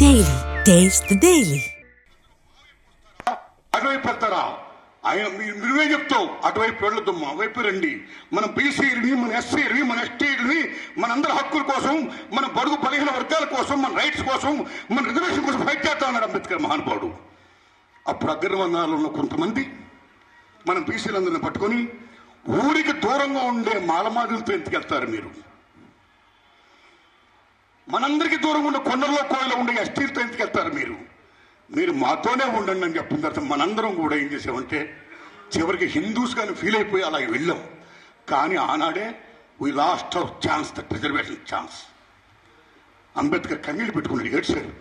Daily. Taste the Daily. అటువైపు వెళ్తారా? ఆయన మీరువే చెప్తావు అటువైపు వెళ్ళొద్దమ్మా, వైపు రండి. మన బీసీలని, మన ఎస్సీలని, మన ఎస్టీలని, మనందరి హక్కుల కోసం, మన బడుగు బలహీన వర్గాల కోసం, మన రైట్స్ కోసం, మన రిజర్వేషన్ కోసం ఫైట్ చేస్తా ఉన్నాడు అంబేద్కర్ మహానుభావుడు. అప్పుడు అగ్రవర్ణాలు ఉన్న కొంతమంది మన బీసీలందరిని పట్టుకొని ఊరికి దూరంగా ఉండే మాలమాదులతో ఎందుకెళ్తారు మీరు? మనందరికీ దూరంగా ఉండే కొండల్లో కోయలో ఉండే ఎస్టీలతో ఎందుకెళ్తారు మీరు? మీరు మాతోనే ఉండండి అని చెప్పిన తర్వాత మనందరం కూడా ఏం చేసామంటే చివరికి హిందూస్ కానీ ఫీల్ అయిపోయి అలా వెళ్ళాం. కానీ ఆనాడే we lost our chance, that reservation chance. Ambedkar కన్నీళ్ళు పెట్టుకున్నాడు, ఏడ్చారు.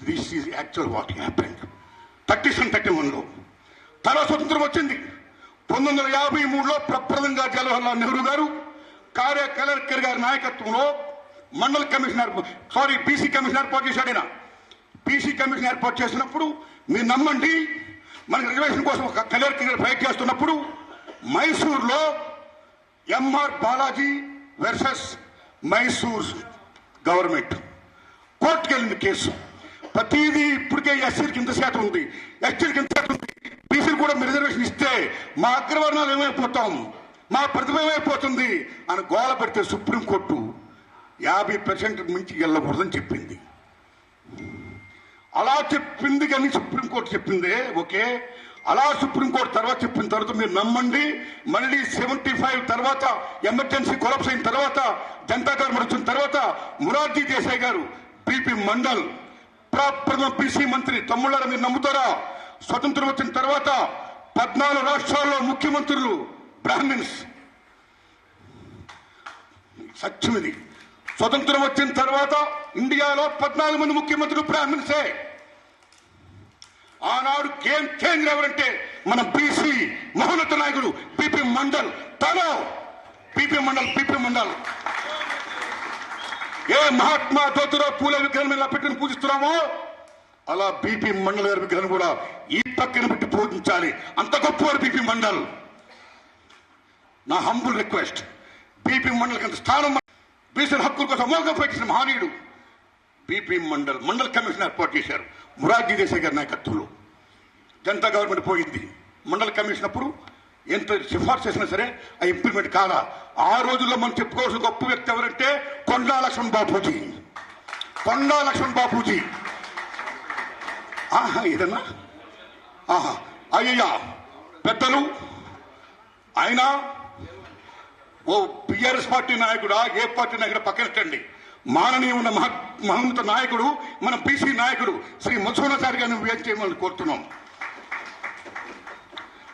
This is actual what happened 31లో. తర్వాత స్వతంత్రం వచ్చింది 1953లో. ప్రప్రదంగా జవహర్లాల్ నెహ్రూ గారు, కలెక్టర్ గారి నాయకత్వంలో మండల కమిషనర్ బీసీ కమిషన్ ఏర్పాటు చేశాడు. ఆయన బీసీ కమిషన్ ఏర్పాటు చేసినప్పుడు మీరు నమ్మండి, మనకి రిజర్వేషన్ కోసం ఒక కలెక్టర్ గారు ఫైట్ చేస్తున్నప్పుడు మైసూర్లో MR Balaji versus Mysore government కోర్టుకు వెళ్ళింది కేసు. ప్రతిదీ ఇప్పటికే ఎస్సీలకి ఇంత శాతం ఉంది, ఎస్టీలకి ఇంత శాతం ఉంది, బీసీలు కూడా మీరు రిజర్వేషన్ ఇస్తే మా అగ్రవర్ణాలు ఏమైపోతాం, మా ప్రతిభ ఏమైపోతుంది అని గోల పెడితే సుప్రీంకోర్టు 50% మించి వెళ్ళకూడదని చెప్పింది. అలా చెప్పింది కానీ సుప్రీంకోర్టు చెప్పిందే ఓకే. అలా సుప్రీంకోర్టు తర్వాత చెప్పిన తర్వాత మీరు నమ్మండి, మళ్ళీ 75 తర్వాత ఎమర్జెన్సీ కొలాప్స్ అయిన తర్వాత, జనతా గవర్నమెంట్ వచ్చిన తర్వాత మొరార్జీ దేశాయ్ గారు, పిపి మండల్ ప్రథమ బీసీ మంత్రి, తమ్ముళ్ళారా మీరు నమ్ముతారా? స్వతంత్రం వచ్చిన తర్వాత 14 రాష్ట్రాల్లో ముఖ్యమంత్రులు బ్రాహ్మిన్స్. సత్యం ఇది. స్వతంత్రం వచ్చిన తర్వాత ఇండియాలో 14 మంది ముఖ్యమంత్రులు బ్రాహ్మిన్సే. ఆనాడు గేమ్ చేంజ్ ఎవరంటే మన బీసీ మహోన్నత నాయకుడు పిపి మండల్. తను పిపి మండల్ ఏ మహాత్మా జ్యోతిరావు పూలే విగ్రహం ఇలా పెట్టుకుని పూజిస్తున్నామో అలా బీపీ మండల్ గారి విగ్రహం కూడా ఈ పక్కన పెట్టి పూజించాలి. అంత గొప్పవాడు బీపీ మండల్. నా హంబుల్ రిక్వెస్ట్, బీపీ మండల్ అంత స్థానం, బీసీ హక్కుల కోసం అమోఘంగా పెట్టిన మహనీయుడు బీపీ మండల్ కమిషన్ ఏర్పాటు చేశారు మొరార్జీ దేశాయ్ గారి నాయకత్వంలో. జనతా గవర్నమెంట్ పోయింది. మండల్ కమిషన్ అప్పుడు ఎంత సిఫార్సు చేసినా సరే ఆ ఇంప్లిమెంట్ కాదా. ఆ రోజుల్లో మనం చెప్పుకోవాల్సిన గొప్ప వ్యక్తి ఎవరంటే కొండా లక్ష్మణ్ బాపూజీ. ఏదన్నా అయ్యయ్యా పెద్దలు ఆయన ఓ బిఆర్ఎస్ పార్టీ నాయకుడా, ఏ పార్టీ నాయకుడు పక్కనెట్టండి, మాననీయ ఉన్న మహోన్నత నాయకుడు, మన బీసీ నాయకుడు శ్రీ మధుసూదనాచారి గారిని వేం చేయమని కోరుతున్నాం.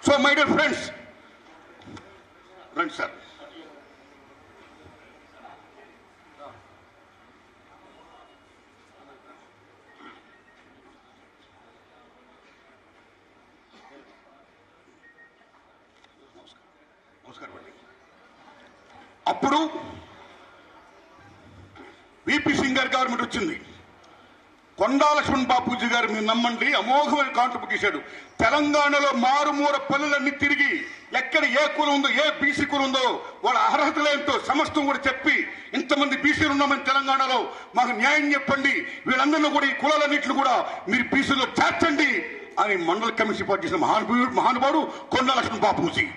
సో మై డియర్ ఫ్రెండ్స్, రండి సార్. నమస్కారం అండి. అప్పుడు విపి సింగ్ గారి గవర్నమెంట్ వచ్చింది. కొండా లక్ష్మణ్ బాపూజీ గారు మీరు నమ్మండి అమోఘమైన కాంట్రిబ్యూట్ చేశాడు. తెలంగాణలో మారుమూల పల్లెలన్నీ తిరిగి ఎక్కడ ఏ కులం ఉందో, ఏ బీసీ కులం ఉందో, వాళ్ళ అర్హతలేంటో సమస్తం కూడా చెప్పి ఇంతమంది బీసీలు ఉన్నామని తెలంగాణలో మాకు న్యాయం చెప్పండి, వీళ్ళందరినీ కూడా ఈ కులాలన్నింటిని కూడా మీరు బీసీలో చేర్చండి అని మండల కమిషన్ ఏర్పాటు చేసిన మహానుభావుడు Konda Laxman Bapuji.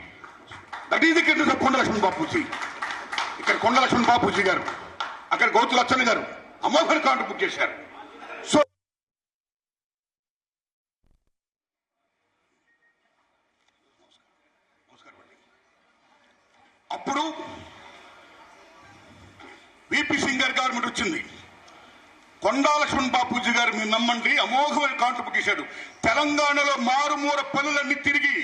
That is the credit of Konda Laxman Bapuji. ఇక్కడ కొండా లక్ష్మణ్ బాపూజీ గారు, అక్కడ గౌతు లచ్చన్న గారు అమోఘమైన కాంట్రిబ్యూట్ చేశారు. సో అప్పుడు విపి సింగ్ గారి గవర్నమెంట్ వచ్చింది. కొండా లక్ష్మణ్ బాపూజీ గారు మీరు నమ్మండి అమోఘమైన కాంట్రిబ్యూట్ చేశాడు. తెలంగాణలో మారుమూల పల్లెలన్నీ తిరిగి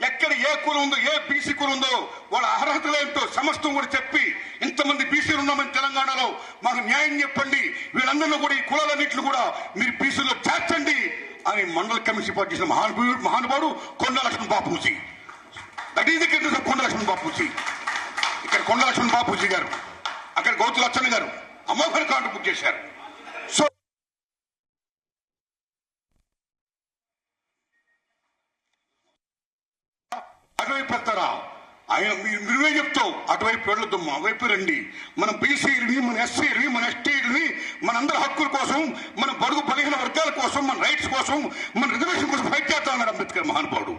ఎక్కడ ఏ కులం ఉందో, ఏ బీసీ కులం ఉందో, వాళ్ళ అర్హతలేంటో సమస్తం కూడా చెప్పి ఇంతమంది బీసీలు ఉన్నామని తెలంగాణలో మాకు న్యాయం చెప్పండి, వీళ్ళందరినీ కూడా ఈ కులాలన్నింటిని కూడా మీరు బీసీలో చేర్చండి అని మండల కమిషన్ ఏర్పాటు చేసిన మహానుభావుడు Konda Laxman Bapuji. That is the credit of Konda Laxman Bapuji. ఇక్కడ కొండా లక్ష్మణ్ బాపూజీ గారు, అక్కడ గౌతు లచ్చన్న గారు అమోఘమైన కాంట్రిబ్యూట్ చేశారు. సో అటువైపు వెళ్తారా? ఆయన మీరువే చెప్తావు అటువైపు వెళ్ళొద్దమ్మా, వైపు రండి. మన బీసీలని, మన ఎస్సీలని, మన ఎస్టీలని, మనందరి హక్కుల కోసం, మన బడుగు బలహీన వర్గాల రైట్స్ కోసం, మన రిజర్వేషన్ కోసం ఫైట్ చేస్తా అన్నాడు అంబేద్కర్ మహానుభావుడు.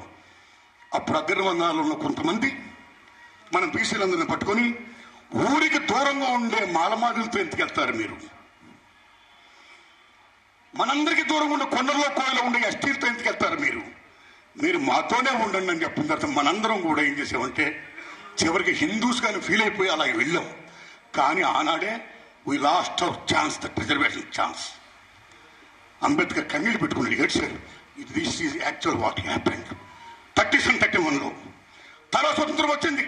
అప్పుడు అగ్రవర్ణాలు ఉన్న కొంతమంది మనం బీసీలందరినీ పట్టుకొని ఊరికి దూరంగా ఉండే మాలమాదులతో ఎందుకెళ్తారు మీరు? మనందరికీ దూరంగా ఉండే కొండల్లో కోయలో ఉండే ఎస్టీలతో ఎందుకెళ్తారు మీరు? మీరు మాతోనే ఉండండి అని చెప్పిన తర్వాత మనందరం కూడా ఏం చేసామంటే చివరికి హిందూస్ కానీ ఫీల్ అయిపోయి అలాగే వెళ్ళాం. కానీ ఆనాడే we lost our chance, that reservation chance. Ambedkar కన్నీళ్ళు పెట్టుకున్నాడు, ఏడ్చారు. This is actual what happened 37-31లో. తర్వాత స్వతంత్రం వచ్చింది.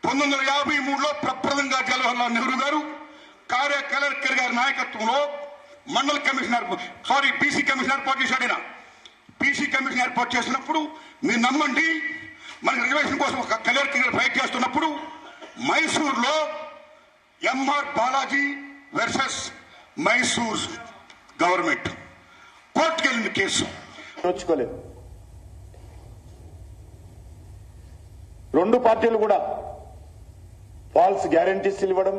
1953లో ప్రప్రదంగా జవహర్లాల్ నెహ్రూ గారు కలెక్టర్ గారి నాయకత్వంలో మండల కమిషనర్ బీసీ కమిషన్ ఏర్పాటు చేశాడు. ఆయన బీసీ కమిషన్ ఏర్పాటు చేసినప్పుడు మీరు నమ్మండి, మన రిజర్వేషన్ కోసం ఒక కలెక్టర్ గారు ఫైట్ చేస్తున్నప్పుడు మైసూర్లో MR Balaji versus Mysore government కోర్టుకు వెళ్ళింది కేసు. నోచుకోలేదు. రెండు పార్టీలు కూడా ఫాల్స్ గ్యారంటీస్ ఇవ్వడం,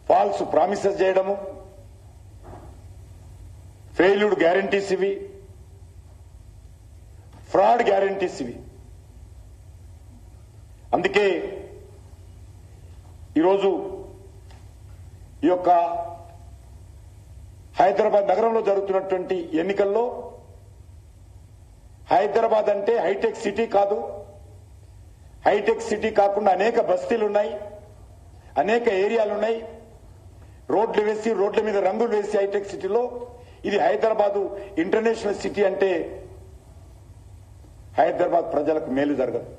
ఫాల్స్ ప్రామిసెస్ చేయడము, ఫెయిల్యూడ్ గ్యారంటీస్ ఇవి, ఫ్రాడ్ గ్యారంటీస్ ఇవి. అందుకే ఈరోజు ఈ యొక్క హైదరాబాద్ నగరంలో జరుగుతున్నటువంటి ఎన్నికల్లో హైదరాబాద్ అంటే హైటెక్ సిటీ కాదు. హైటెక్ సిటీ కాకుండా అనేక బస్తీలు ఉన్నాయి, అనేక ఏరియాలు ఉన్నాయి. రోడ్లు వేసి, రోడ్ల మీద రంగులు వేసి హైటెక్ సిటీలో ఇది హైదరాబాదు ఇంటర్నేషనల్ సిటీ అంటే హైదరాబాద్ ప్రజలకు మేలు జరగదు.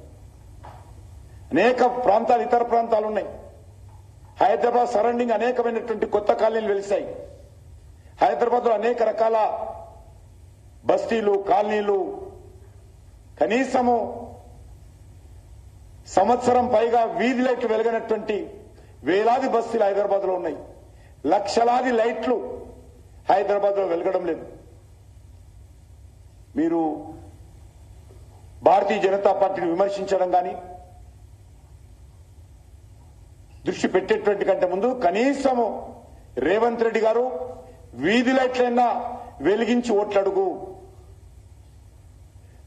అనేక ప్రాంతాలు, ఇతర ప్రాంతాలు ఉన్నాయి. హైదరాబాద్ సరౌండింగ్ అనేకమైనటువంటి కొత్త కాలనీలు వెలిశాయి. హైదరాబాద్ లో అనేక రకాల బస్తీలు, కాలనీలు, కనీసము సంవత్సరం పైగా వీధి లైట్లు వెలగనటువంటి వేలాది బస్తీలు హైదరాబాద్ లో ఉన్నాయి. లక్షలాది లైట్లు హైదరాబాద్ లో వెలగడం లేదు. మీరు భారతీయ జనతా పార్టీని విమర్శించడం కానీ దృష్టి పెట్టేటువంటి కంటే ముందు కనీసము రేవంత్ రెడ్డి గారు వీధి లైట్లైనా వెలిగించి ఓట్లడుగు.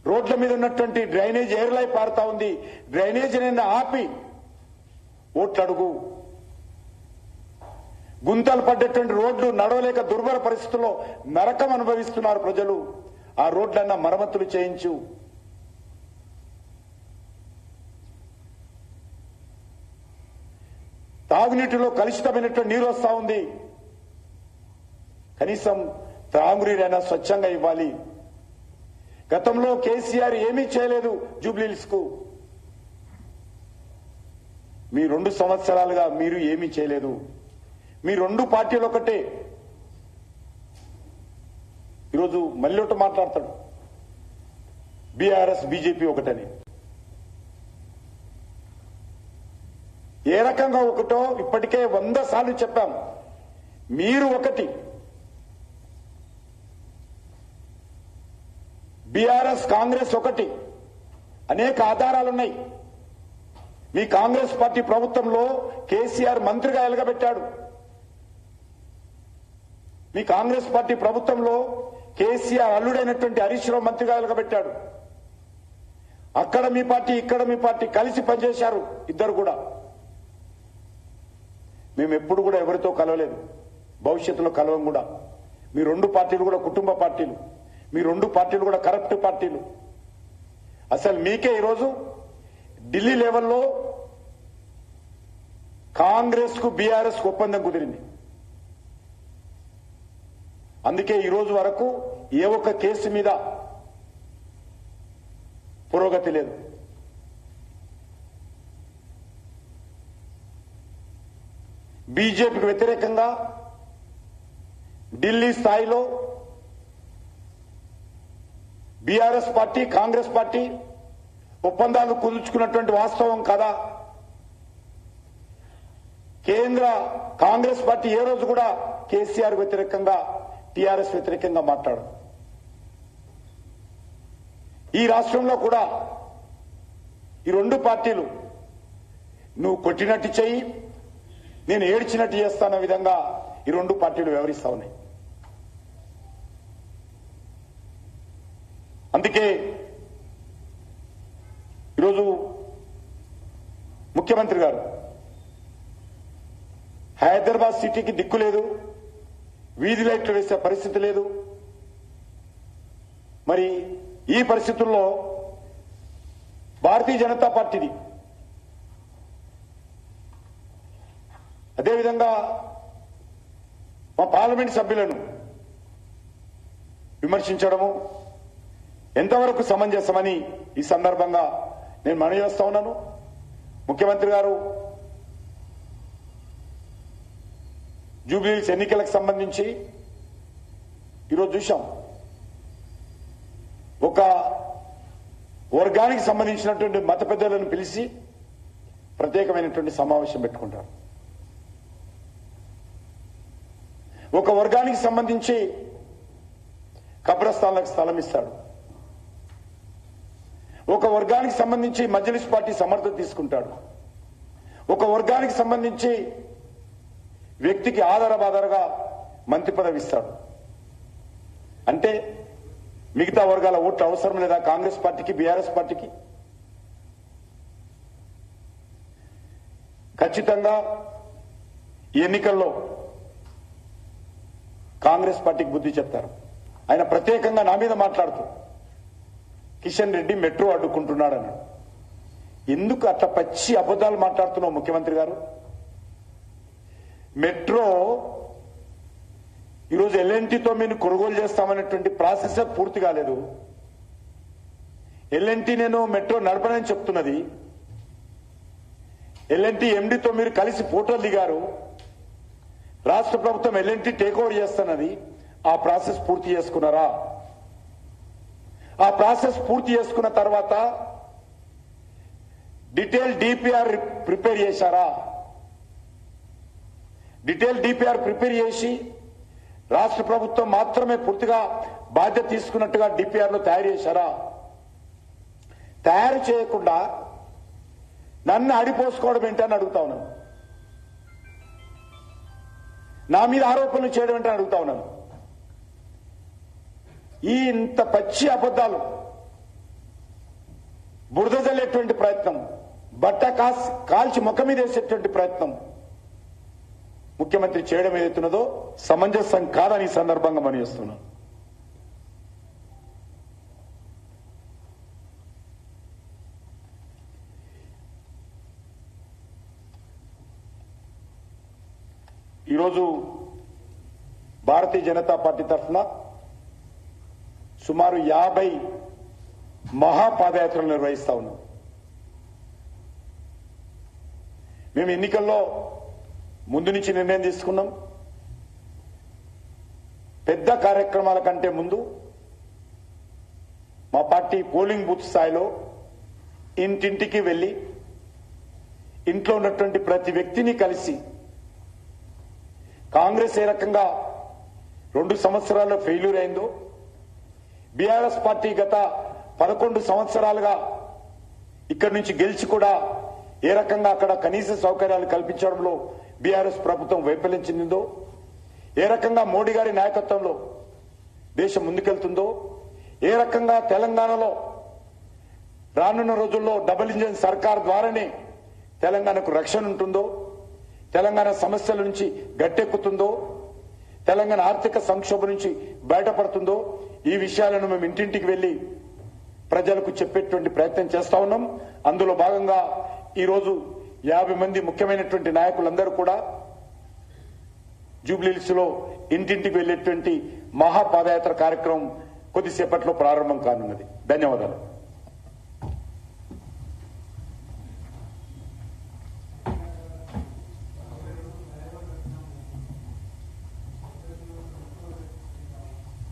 రోడ్ల మీద ఉన్నటువంటి డ్రైనేజ్ ఎయిర్లై పారుతా ఉంది, డ్రైనేజీనైనా ఆపి ఓట్లడుగు. గుంతలు పడ్డటువంటి రోడ్లు నడవలేక దుర్భర పరిస్థితుల్లో నరకం అనుభవిస్తున్నారు ప్రజలు. ఆ రోడ్లన్నా మరమ్మతులు చేయించు. తాగునీటిలో కలుషితమైనటువంటి నీరు వస్తా ఉంది, కనీసం త్రాగునీరైనా స్వచ్ఛంగా ఇవ్వాలి. గతంలో కేసీఆర్ ఏమీ చేయలేదు జూబ్లీహిల్స్ కు. మీ 2 సంవత్సరాలుగా మీరు ఏమీ చేయలేదు. మీ 2 పార్టీలు ఒకటే. ఈరోజు మళ్ళీ ఒకటి మాట్లాడతాడు, బీఆర్ఎస్ బీజేపీ ఒకటని. ఏ రకంగా ఒకటో ఇప్పటికే 100 సార్లు చెప్పాం. మీరు ఒకటి, బీఆర్ఎస్ కాంగ్రెస్ ఒకటి. అనేక ఆధారాలున్నాయి. మీ కాంగ్రెస్ పార్టీ ప్రభుత్వంలో కేసీఆర్ మంత్రిగా ఎలగబెట్టాడు. మీ కాంగ్రెస్ పార్టీ ప్రభుత్వంలో కేసీఆర్ అల్లుడైనటువంటి హరీష్ రావు మంత్రిగా ఎలగబెట్టాడు. అక్కడ మీ పార్టీ, ఇక్కడ మీ పార్టీ కలిసి పనిచేశారు ఇద్దరు కూడా. మేము ఎప్పుడు కూడా ఎవరితో కలవలేదు, భవిష్యత్తులో కలవం కూడా. మీ 2 పార్టీలు కూడా కుటుంబ పార్టీలు, మీ 2 పార్టీలు కూడా కరప్ట్ పార్టీలు. అసలు మీకే ఈరోజు ఢిల్లీ లెవెల్లో కాంగ్రెస్ కు బీఆర్ఎస్ కు ఒప్పందం కుదిరింది. అందుకే ఈ రోజు వరకు ఏ ఒక్క కేసు మీద పురోగతి లేదు. బీజేపీకి వ్యతిరేకంగా ఢిల్లీ స్థాయిలో బీఆర్ఎస్ పార్టీ, కాంగ్రెస్ పార్టీ ఒప్పందాలు కుదుర్చుకున్నటువంటి వాస్తవం కదా. కేంద్ర కాంగ్రెస్ పార్టీ ఏ రోజు కూడా కేసీఆర్ వ్యతిరేకంగా, టీఆర్ఎస్ వ్యతిరేకంగా మాట్లాడదు. ఈ రాష్ట్రంలో కూడా ఈ 2 పార్టీలు నువ్వు కొట్టినట్టు చెయ్యి, నేను ఏడ్చినట్టు చేస్తాన్న విధంగా ఈ 2 పార్టీలు వ్యవహరిస్తా ఉన్నాయి. అందుకే ఈరోజు ముఖ్యమంత్రి గారు హైదరాబాద్ సిటీకి దిక్కు లేదు, వీధి లైట్లు వేసే పరిస్థితి లేదు. మరి ఈ పరిస్థితుల్లో భారతీయ జనతా పార్టీది అదేవిధంగా మా పార్లమెంట్ సభ్యులను విమర్శించడము ఎంతవరకు సమంజసమని ఈ సందర్భంగా నేను మనవి చేస్తా ఉన్నాను. ముఖ్యమంత్రి గారు జూబ్లీహిల్స్ ఎన్నికలకు సంబంధించి ఈరోజు చూశాం, ఒక వర్గానికి సంబంధించినటువంటి మత పెద్దలను పిలిచి ప్రత్యేకమైనటువంటి సమావేశం పెట్టుకుంటారు. ఒక వర్గానికి సంబంధించి కబ్రస్థాన్లకు స్థలం ఇస్తాడు. ఒక వర్గానికి సంబంధించి మజ్లిస్ పార్టీ సమర్థత తీసుకుంటాడు. ఒక వర్గానికి సంబంధించి వ్యక్తికి ఆధారబాధారగా మంత్రి పదవి ఇస్తాడు. అంటే మిగతా వర్గాల ఓట్లు అవసరం లేదా కాంగ్రెస్ పార్టీకి, బీఆర్ఎస్ పార్టీకి? ఖచ్చితంగా ఈ ఎన్నికల్లో కాంగ్రెస్ పార్టీకి బుద్ధి చెప్తారు. ఆయన ప్రత్యేకంగా నా మీద మాట్లాడుతూ కిషన్ రెడ్డి మెట్రో అడ్డుకుంటున్నాడు అన్నాడు. ఎందుకు అట్లా పచ్చి అబద్ధాలు మాట్లాడుతున్నావు ముఖ్యమంత్రి గారు? మెట్రో ఈరోజు ఎల్ఎన్టీతో మీరు కొనుగోలు చేస్తామనేటువంటి ప్రాసెస్ పూర్తి కాలేదు. ఎల్ఎన్టీ నేను మెట్రో నడపనని చెప్తున్నది. ఎల్ఎన్టీ ఎండీతో మీరు కలిసి ఫోటోలు దిగారు. రాష్ట్ర ప్రభుత్వం ఎల్ఎన్టీ టేక్ ఓవర్ చేస్తున్నది. ఆ ప్రాసెస్ పూర్తి చేసుకున్నారా? ఆ ప్రాసెస్ పూర్తి చేసుకున్న తర్వాత డీటెయిల్ డిపిఆర్ ప్రిపేర్ చేశారా? డీటెయిల్ డిపిఆర్ ప్రిపేర్ చేసి రాష్ట్ర ప్రభుత్వం మాత్రమే పూర్తిగా బాధ్యత తీసుకున్నట్టుగా డిపిఆర్ లో తయారు చేశారా? తయారు చేయకుండా నన్ను అడిపోసుకోవడం ఏంటని అడుగుతా ఉన్నాను. నా మీద ఆరోపణలు చేయడం ఏంటని అడుగుతా ఉన్నాను. ఈ ఇంత పచ్చి అబద్ధాలు, బురద జల్లేటువంటి ప్రయత్నం, బట్ట కాల్చి ముఖం మీద వేసేటువంటి ప్రయత్నం ముఖ్యమంత్రి చేయడం ఏదైతున్నదో సమంజసం కాదని ఈ సందర్భంగా మనం చేస్తున్నాం. ఈరోజు భారతీయ జనతా పార్టీ తరఫున సుమారు 50 మహాపాదయాత్రలు నిర్వహిస్తా ఉన్నాం. మేము ఎన్నికల్లో ముందు నుంచి నిర్ణయం తీసుకున్నాం. పెద్ద కార్యక్రమాల కంటే ముందు మా పార్టీ పోలింగ్ బూత్ స్థాయిలో ఇంటింటికి వెళ్లి ఇంట్లో ఉన్నటువంటి ప్రతి వ్యక్తిని కలిసి కాంగ్రెస్ ఏ రకంగా 2 సంవత్సరాల్లో ఫెయిల్యూర్ అయిందో, బీఆర్ఎస్ పార్టీ గత 11 సంవత్సరాలుగా ఇక్కడి నుంచి గెలిచి కూడా ఏ రకంగా అక్కడ కనీస సౌకర్యాలు కల్పించడంలో బీఆర్ఎస్ ప్రభుత్వం వైఫల్యం చెందిందో, ఏ రకంగా మోడీ గారి నాయకత్వంలో దేశం ముందుకెళ్తుందో, ఏ రకంగా తెలంగాణలో రానున్న రోజుల్లో డబుల్ ఇంజిన్ సర్కార్ ద్వారానే తెలంగాణకు రక్షణ ఉంటుందో, తెలంగాణ సమస్యల నుంచి గట్టెక్కుతుందో, తెలంగాణ ఆర్థిక సంక్షోభం నుంచి బయటపడుతుందో, ఈ విషయాలను మేము ఇంటింటికి వెళ్లి ప్రజలకు చెప్పేటువంటి ప్రయత్నం చేస్తా ఉన్నాం. అందులో భాగంగా ఈరోజు 50 మంది ముఖ్యమైనటువంటి నాయకులందరూ కూడా జూబ్లీహిల్స్ లో ఇంటింటికి వెళ్లేటువంటి మహాపాదయాత్ర కార్యక్రమం కొద్దిసేపట్లో ప్రారంభం కానున్నది. ధన్యవాదాలు.